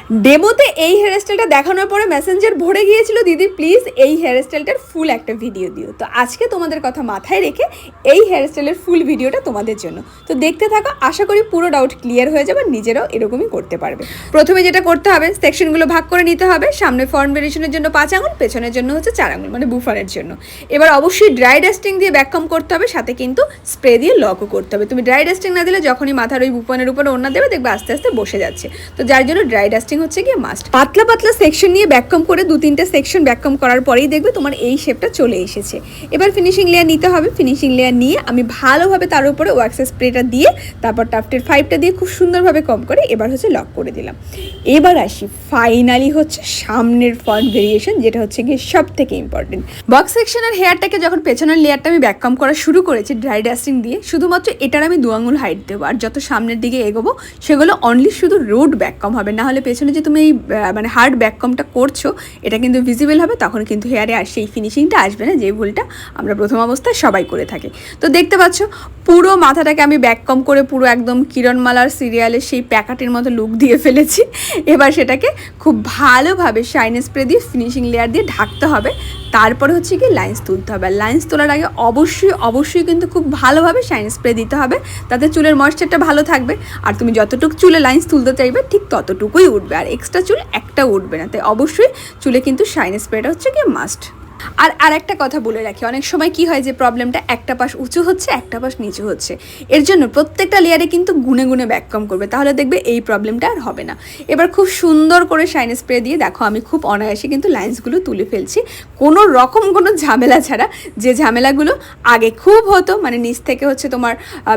ডেমোতে এই হেয়ার স্টাইলটা দেখানোর পরে মেসেঞ্জার ভরে গিয়েছিল, দিদি প্লিজ এই হেয়ার স্টাইলটার ফুল একটা ভিডিও দিও। তো আজকে তোমাদের কথা মাথায় রেখে এই হেয়ার স্টাইলের ফুল ভিডিওটা তোমাদের জন্য। তো দেখতে থাকো, আশা করি পুরো ডাউট ক্লিয়ার হয়ে যাবে, নিজেরাও এরকমই করতে পারবে। প্রথমে যেটা করতে হবে, সেকশনগুলো ভাগ করে নিতে হবে। সামনে ফর্ম ভেরিয়েশনের জন্য 5 আঙুল, পেছনের জন্য হচ্ছে 4 আঙুল, মানে বুফারের জন্য। এবার অবশ্যই ড্রাই ডাস্টিং দিয়ে ব্যাককম করতে হবে, সাথে কিন্তু স্প্রে দিয়ে লকও করতে হবে। তুমি ড্রাই ডাস্টিং না দিলে যখনই মাথার ওই বুফানের উপরে ওড়না দেবে, দেখবে আস্তে আস্তে বসে যাচ্ছে। তো যার জন্য ড্রাই ডাস্টিং হচ্ছে গিয়ে মাস্ট। পাতলা পাতলা সেকশন নিয়ে ব্যাককম করে 2-3টে সেকশন ব্যাককম করার পরেই দেখবে তোমার এই শেপটা চলে এসেছে। এবার ফিনিশিং লেয়ার নিতে হবে। ফিনিশিং লেয়ার নিয়ে আমি ভালোভাবে তার উপরে ওয়াক্স স্প্রেটা দিয়ে, তারপর টাফটের 5টা দিয়ে খুব সুন্দরভাবে কম করে এবার হচ্ছে লক করে দিলাম। এবার আসি ফাইনালি হচ্ছে সামনের ফ্রন্ট ভেরিয়েশন, যেটা হচ্ছে গিয়ে সব থেকে ইম্পর্টেন্ট। বক্স সেকশনের হেয়ারটাকে যখন পেছনের লেয়ারটা আমি ব্যাককম করা শুরু করেছি ড্রাই ডাস্টিং দিয়ে, শুধুমাত্র এটার আমি 2 আঙুল হাইট দেবো। আর যত সামনের দিকে এগোবো সেগুলো অনলি শুধু রোড ব্যাককম হবে, না হলে পেছনে যে তুমি এই মানে হার্ড ব্যাককমটা করছো এটা কিন্তু ভিজিবল হবে, তখন কিন্তু হেয়ারে আর সেই ফিনিশিংটা আসবে না, যে ভুলটা আমরা প্রথম অবস্থায় সবাই করে থাকি। তো দেখতে পাচ্ছ পুরো মাথাটাকে আমি ব্যাককম করে পুরো একদম কিরণমালার সিরিয়ালের সেই প্যাকাটির মতো লুক দিয়ে ফেলেছি। এবার সেটাকে খুব ভালোভাবে শাইন স্প্রে দিয়ে ফিনিশিং লেয়ার দিয়ে ঢাকতে হবে। তারপরে হচ্ছে কি লাইন্স তুলতে হবে। আর লাইন্স তোলার আগে অবশ্যই কিন্তু খুব ভালোভাবে শাইন স্প্রে দিতে হবে, তাতে চুলের ময়েশ্চারটা ভালো থাকবে। আর তুমি যতটুকু চুলে লাইন্স তুলতে চাইবে ঠিক ততটুকুই উঠবে, আর এক্সট্রা চুল একটাও উঠবে না। তাই অবশ্যই চুলে কিন্তু শাইন স্প্রেটা হচ্ছে কি মাস্ট। আর একটা কথা বলে রাখি, অনেক সময় কি হয় যে প্রবলেমটা একটা পাশ উঁচু হচ্ছে, একটা পাশ নিচু হচ্ছে। এর জন্য প্রত্যেকটা লেয়ারে কিন্তু গুনে গুনে ব্যাককম করবে, তাহলে দেখবে এই প্রবলেমটা আর হবে না। এবার খুব সুন্দর করে শাইন স্প্রে দিয়ে দেখো আমি খুব অনায়াসে কিন্তু লাইন্সগুলো তুলে ফেলছি, কোনো রকম কোনো ঝামেলা ছাড়া। যে ঝামেলাগুলো আগে খুব হতো, মানে নিচ থেকে হচ্ছে তোমার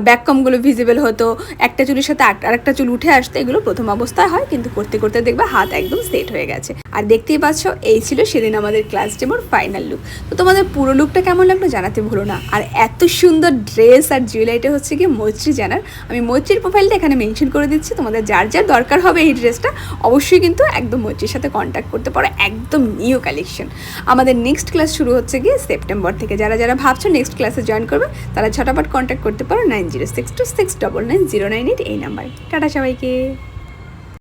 ব্যাককমগুলো ভিজিবল হতো, একটা চুলের সাথে আরেকটা চুল উঠে আসতো, এগুলো প্রথম অবস্থায় হয়, কিন্তু করতে করতে দেখবে হাত একদম সেট হয়ে গেছে। আর দেখতেই পাচ্ছ এই ছিল সেদিন আমাদের ক্লাস ডেমোর ফাইনাল লুক। তো তোমাদের পুরো লুকটা কেমন লাগলো জানাতে ভুলো না। আর এত সুন্দর ড্রেস আর জুয়েলারিটা হচ্ছে কি মৈত্রী জানার, আমি মৈত্রীর প্রোফাইলটা এখানে মেনশন করে দিচ্ছি। তোমাদের যার যার দরকার হবে এই ড্রেসটা, অবশ্যই কিন্তু একদম মৈত্রীর সাথে কন্ট্যাক্ট করতে পারো, একদম নিউ কালেকশন। আমাদের নেক্সট ক্লাস শুরু হচ্ছে গিয়ে সেপ্টেম্বর থেকে। যারা যারা ভাবছো নেক্সট ক্লাসে জয়েন করবে, তারা ঝটাপট কন্ট্যাক্ট করতে পারো 9062699098 এই নাম্বারে। টাটা সবাইকে।